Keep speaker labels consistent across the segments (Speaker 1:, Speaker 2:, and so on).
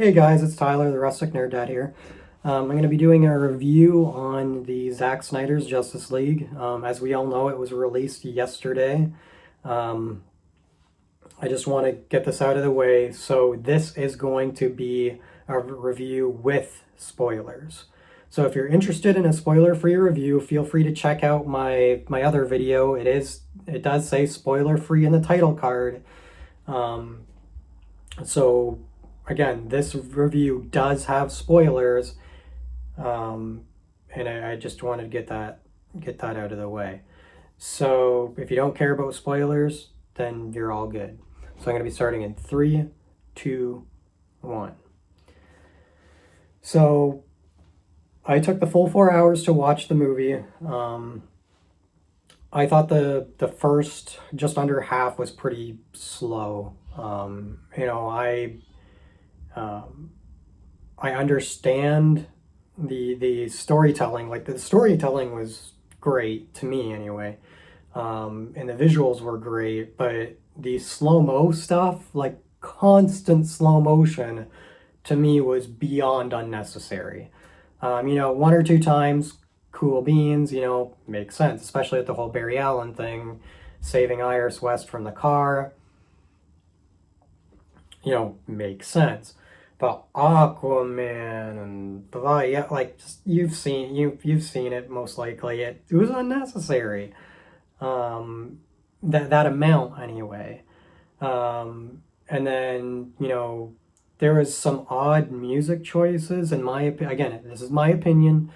Speaker 1: Hey guys, it's Tyler, the Rustic Nerd Dad here. I'm going to be doing a review on the Zack Snyder's Justice League. As we all know, it was released yesterday. Um, I just want to get this out of the way. So this is going to be a review with spoilers. So if you're interested in a spoiler-free review, feel free to check out my other video. It does say spoiler-free in the title card. Um, so again, this review does have spoilers, um, and I just wanted to get that out of the way. So if you don't care about spoilers, then you're all good. So I'm going to be starting in 3, 2, 1. So I took the full 4 hours to watch the movie. I thought the first just under half was pretty slow. Um, I understand the storytelling. Like the storytelling was great to me anyway, and the visuals were great. But the slow mo stuff, like constant slow motion, to me was beyond unnecessary. One or two times, cool beans. Makes sense, especially with the whole Barry Allen thing, saving Iris West from the car. Makes sense. But Aquaman and blah, yeah, like just, you've seen it most likely. It was unnecessary. That amount anyway. And then there was some odd music choices in my opinion. Again, this is my opinion.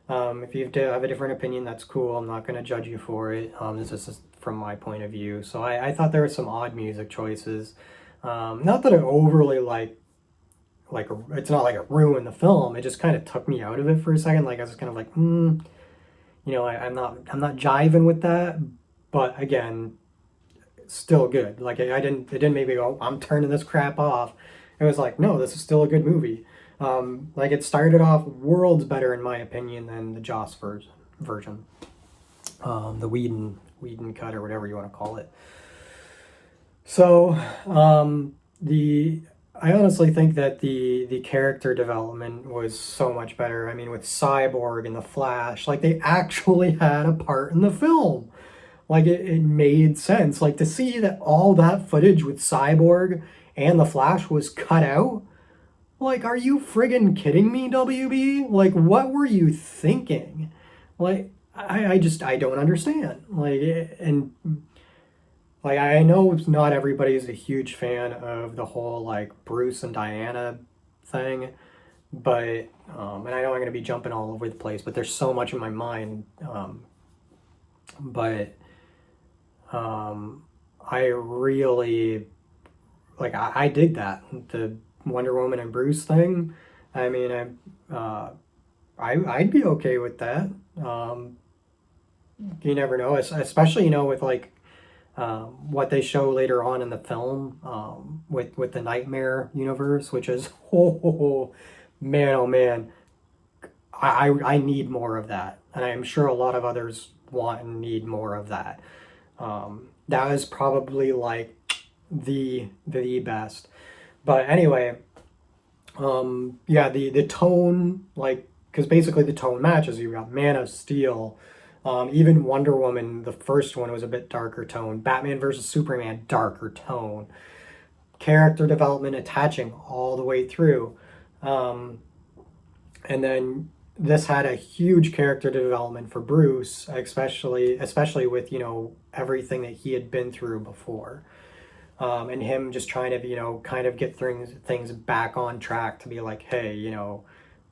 Speaker 1: If you have a different opinion, that's cool. I'm not going to judge you for it. This is just from my point of view. So I thought there were some odd music choices. Not that I overly it's not like it ruined the film. It just kind of took me out of it for a second. Like I was kind of like, I'm not jiving with that. But again, still good. Like it didn't make me go, I'm turning this crap off. It was like, no, this is still a good movie. Like it started off worlds better in my opinion than the Joss version. The Whedon cut or whatever you want to call it. So, the I honestly think that the character development was so much better. I mean, with Cyborg and the Flash, like they actually had a part in the film. Like it made sense. Like to see that all that footage with Cyborg and the Flash was cut out. Like, are you friggin' kidding me, WB? Like, what were you thinking? Like, I don't understand. Like I know not everybody's a huge fan of the whole like Bruce and Diana thing, but and I know I'm gonna be jumping all over the place, but there's so much in my mind. But I really I dig that the Wonder Woman and Bruce thing. I mean, I'd be okay with that. You never know, especially with what they show later on in the film, with the Nightmare universe, which is oh man, I need more of that, and I'm sure a lot of others want and need more of that. That is probably like the best. But anyway, yeah, the tone, like, because basically the tone matches. You got Man of Steel. Even Wonder Woman, the first one was a bit darker tone. Batman versus Superman, darker tone. Character development attaching all the way through. And then this had a huge character development for Bruce, especially with, everything that he had been through before. And him just trying to, kind of get things back on track to be like, hey,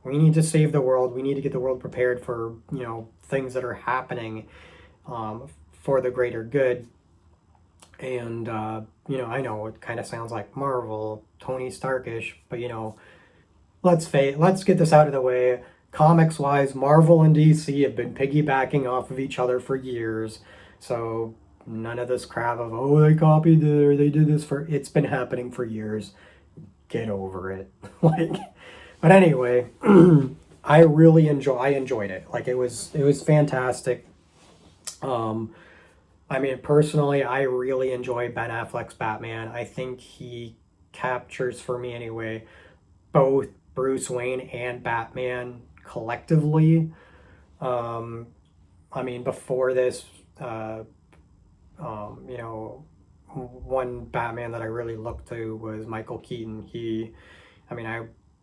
Speaker 1: we need to save the world. We need to get the world prepared for, things that are happening, for the greater good. And, I know it kind of sounds like Marvel, Tony Starkish, but, let's get this out of the way. Comics wise, Marvel and DC have been piggybacking off of each other for years. So none of this crap of, oh, they copied it or they did this it's been happening for years. Get over it. But anyway, I enjoyed it. Like it was fantastic. I mean, personally, I really enjoy Ben Affleck's Batman. I think he captures, for me anyway, both Bruce Wayne and Batman collectively. Um, I mean, before this, you know, one Batman that I really looked to was Michael Keaton. I mean, I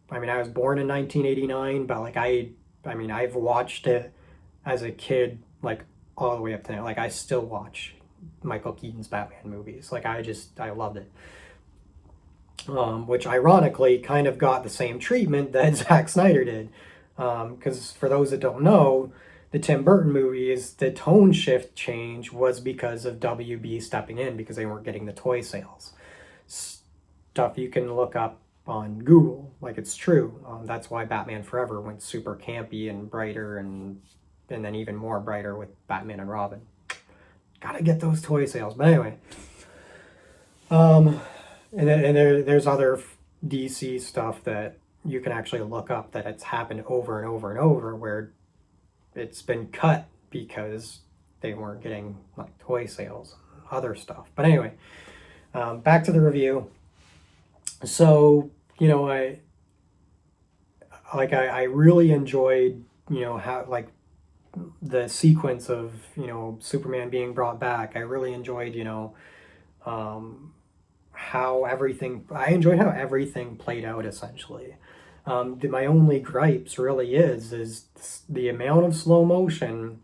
Speaker 1: was born in 1989, but like I mean, I've watched it as a kid, like all the way up to now. Like I still watch Michael Keaton's Batman movies. Like I loved it. Which ironically kind of got the same treatment that Zack Snyder did. Because for those that don't know, the Tim Burton movies, the tone shift change was because of WB stepping in because they weren't getting the toy sales. Stuff you can look up on Google, like it's true. That's why Batman Forever went super campy and brighter and then even more brighter with Batman and Robin. Gotta get those toy sales. But anyway. There's other DC stuff that you can actually look up that it's happened over and over and over where it's been cut because they weren't getting like toy sales and other stuff. But anyway, back to the review. So, you know, I really enjoyed, you know, how like the sequence of, you know, Superman being brought back. I really enjoyed, you know, I enjoyed how everything played out essentially. My only gripes really is the amount of slow motion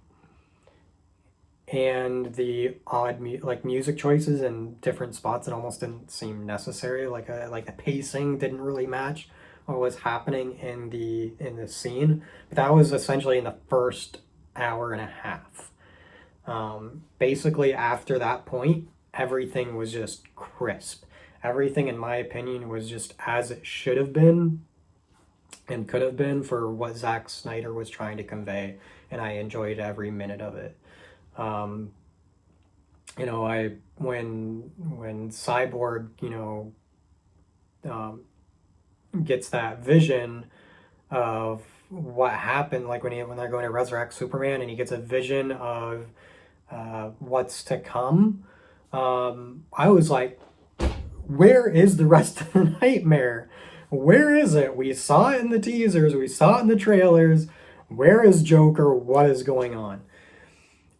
Speaker 1: and the odd music choices in different spots that almost didn't seem necessary. Like the pacing didn't really match what was happening in the scene. But that was essentially in the first hour and a half. Basically after that point, everything was just crisp. Everything, in my opinion, was just as it should have been and could have been for what Zack Snyder was trying to convey, and I enjoyed every minute of it. You know, when Cyborg, you know, gets that vision of what happened, like when they're going to resurrect Superman, and he gets a vision of what's to come. I was like, where is the rest of the nightmare? Where is it? We saw it in the teasers. We saw it in the trailers. Where is Joker? What is going on?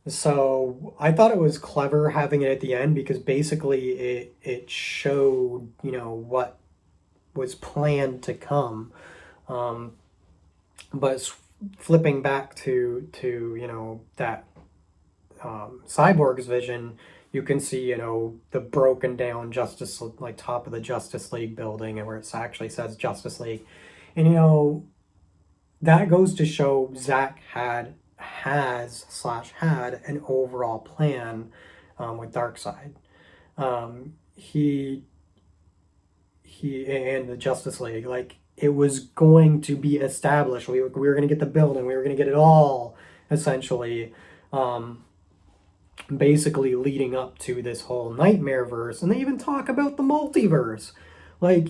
Speaker 1: So I thought it was clever having it at the end because basically it showed, you know, what was planned to come. But flipping back to you know, that Cyborg's vision, you can see, you know, the broken down like top of the Justice League building and where it actually says Justice League. And, you know, that goes to show Zack had an overall plan with Darkseid. He and the Justice League, like it was going to be established. We were going to get the building. We were going to get it all essentially. Basically leading up to this whole nightmare verse, and they even talk about the multiverse, like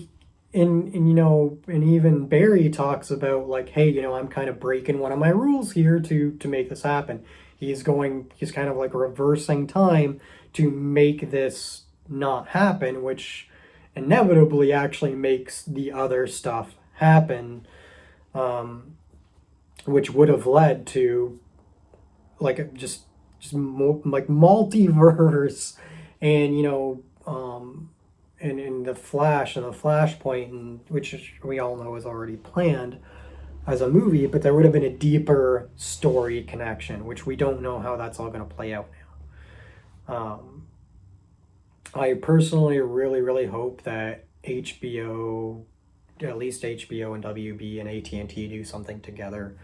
Speaker 1: and you know, and even Barry talks about like, hey, you know, I'm kind of breaking one of my rules here to make this happen. He's kind of like reversing time to make this not happen, which inevitably actually makes the other stuff happen, which would have led to like just more, like multiverse, and you know, and in the Flash and the Flashpoint, and which we all know is already planned as a movie, but there would have been a deeper story connection, which we don't know how that's all going to play out now. I personally really hope that HBO, at least HBO and WB and AT&T do something together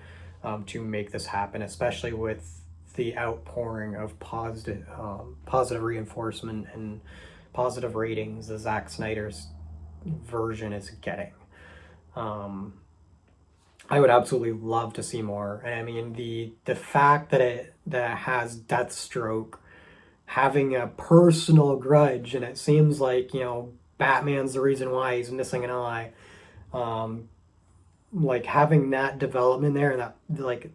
Speaker 1: to make this happen, especially with the outpouring of positive reinforcement and positive ratings that Zack Snyder's version is getting. I would absolutely love to see more. And I mean, the fact that it has Deathstroke having a personal grudge, and it seems like, you know, Batman's the reason why he's missing an eye. Like having that development there, and that, like,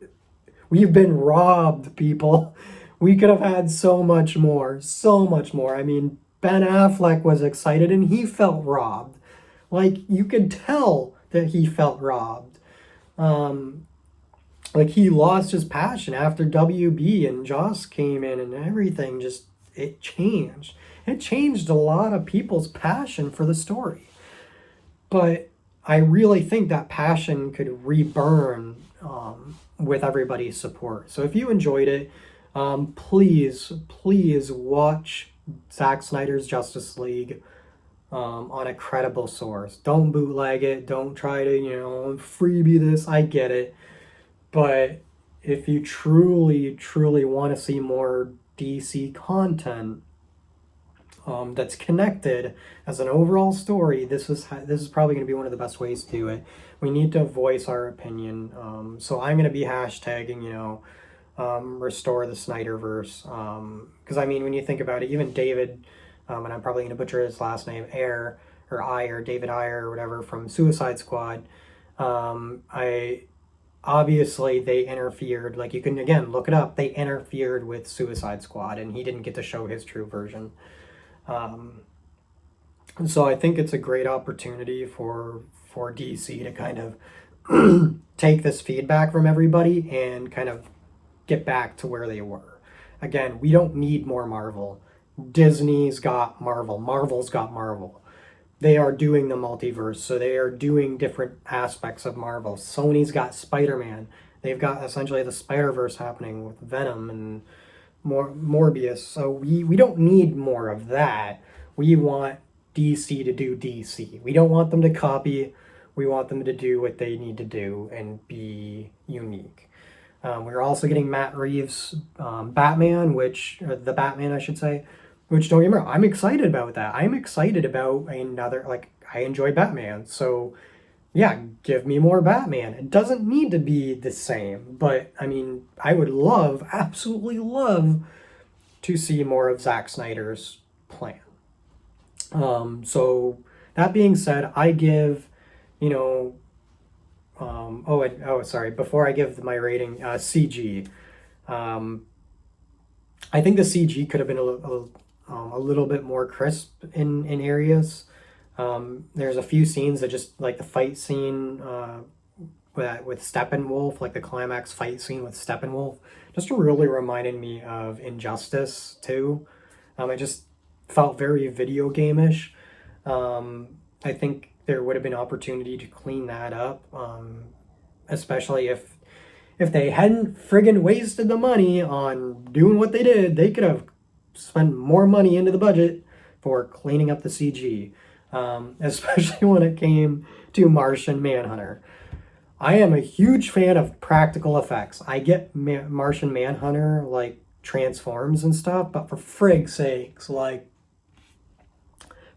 Speaker 1: we've been robbed, people. We could have had so much more, so much more. I mean, Ben Affleck was excited and he felt robbed. Like, you could tell that he felt robbed. Um, like he lost his passion after WB and Joss came in and everything just it changed. It changed a lot of people's passion for the story. But I really think that passion could reburn with everybody's support. So if you enjoyed it, please watch Zack Snyder's Justice League on a credible source. Don't bootleg it. Don't try to, freebie this. I get it. But if you truly want to see more DC content that's connected as an overall story, this is probably going to be one of the best ways to do it. We need to voice our opinion. So I'm going to be hashtagging, restore the Snyderverse. Because I mean, when you think about it, even David, and I'm probably going to butcher his last name, David Ayer or whatever from Suicide Squad. I obviously they interfered. Like you can again look it up. They interfered with Suicide Squad, and he didn't get to show his true version. So I think it's a great opportunity for DC to kind of take this feedback from everybody and kind of get back to where they were. Again, we don't need more Marvel. Disney's got Marvel. Marvel's got Marvel. They are doing the multiverse, so they are doing different aspects of Marvel. Sony's got Spider-Man. They've got essentially the Spider-Verse happening with Venom and Morbius. So we don't need more of that. We want DC to do DC. We don't want them to copy. We want them to do what they need to do and be unique. We're also getting Matt Reeves' Batman, the Batman, I should say, which don't get me wrong, I'm excited about that. I'm excited about another, I enjoy Batman. So, yeah, give me more Batman. It doesn't need to be the same, but I mean, I would absolutely love to see more of Zack Snyder's plan. So, that being said, I give, sorry, before I give my rating, CG. I think the CG could have been a little bit more crisp in areas. There's a few scenes that just like the fight scene with Steppenwolf, like the climax fight scene with Steppenwolf, just really reminded me of Injustice too. It just felt very video game-ish. I think there would have been opportunity to clean that up, especially if they hadn't friggin' wasted the money on doing what they did. They could have spent more money into the budget for cleaning up the CG, especially when it came to Martian Manhunter. I am a huge fan of practical effects. I get Martian Manhunter like transforms and stuff, but for frig's sakes, like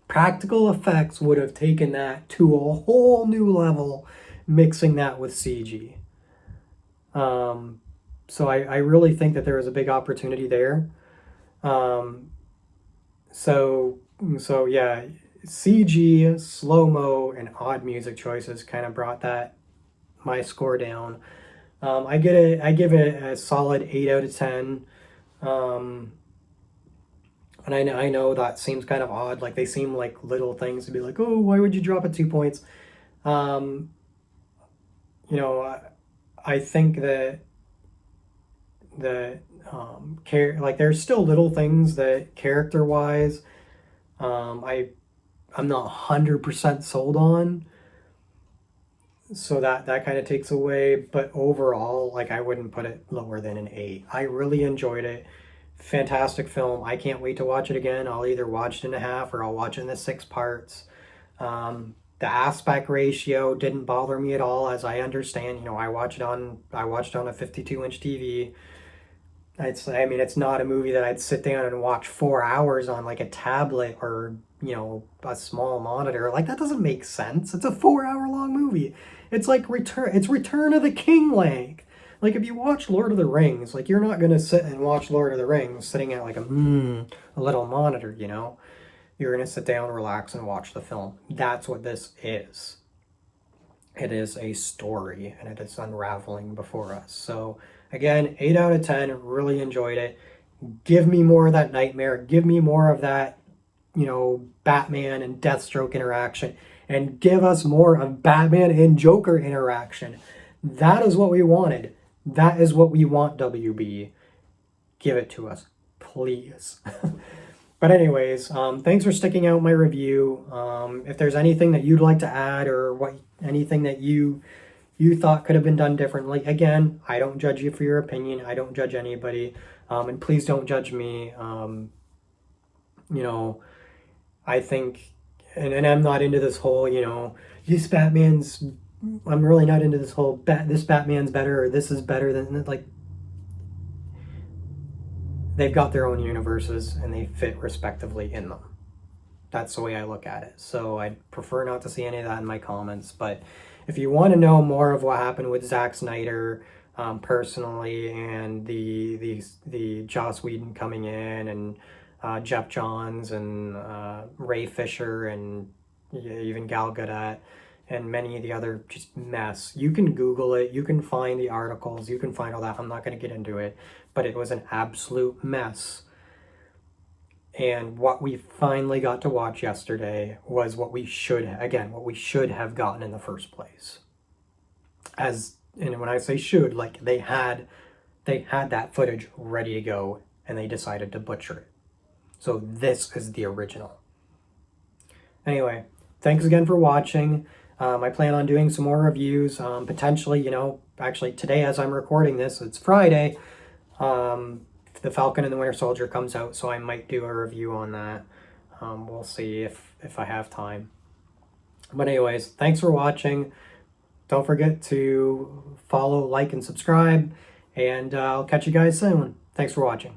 Speaker 1: practical effects would have taken that to a whole new level, mixing that with CG. So I really think that there is a big opportunity there. So yeah, CG, slow-mo, and odd music choices kind of brought my score down. I give it a solid 8 out of 10. And I know that seems kind of odd. Like they seem like little things to be like, oh, why would you drop it 2 points? I think that there's still little things that character wise, I'm not 100% sold on. So that kind of takes away, but overall, like I wouldn't put it lower than an 8. I really enjoyed it. Fantastic film. I can't wait to watch it again. I'll either watch it in a half or I'll watch it in the 6 parts. The aspect ratio didn't bother me at all, as I understand. I watched it on a 52-inch TV. It's not a movie that I'd sit down and watch 4 hours on like a tablet or a small monitor. Like that doesn't make sense. It's a 4-hour long movie. It's like Return of the King length. Like if you watch Lord of the Rings, like you're not gonna sit and watch Lord of the Rings sitting at like a little monitor. You're gonna sit down, relax, and watch the film. That's what this is. It is a story, and it is unraveling before us. So again, 8 out of 10. Really enjoyed it. Give me more of that nightmare. Give me more of that Batman and Deathstroke interaction, and give us more of Batman and Joker interaction. That is what we wanted. That is what we want, WB. Give it to us, please. But anyways, thanks for sticking out my review. If there's anything that you'd like to add, or anything that you thought could have been done differently, again, I don't judge you for your opinion. I don't judge anybody. And please don't judge me. I think, and I'm not into this whole, this Batman's, I'm really not into this whole, this Batman's better, or this is better than, like, they've got their own universes, and they fit respectively in them. That's the way I look at it. So I'd prefer not to see any of that in my comments. But if you want to know more of what happened with Zack Snyder personally, and the Joss Whedon coming in, and Jeff Johns, and Ray Fisher, and even Gal Gadot, and many of the other just mess, you can Google it, you can find the articles, you can find all that. I'm not going to get into it, but it was an absolute mess. And what we finally got to watch yesterday was what we should have gotten in the first place. And when I say should, like, they had that footage ready to go, and they decided to butcher it. So this is the original. Anyway, thanks again for watching. I plan on doing some more reviews. Potentially, actually today as I'm recording this, it's Friday. The Falcon and the Winter Soldier comes out, so I might do a review on that. We'll see if I have time. But anyways, thanks for watching. Don't forget to follow, like, and subscribe, and I'll catch you guys soon. Thanks for watching.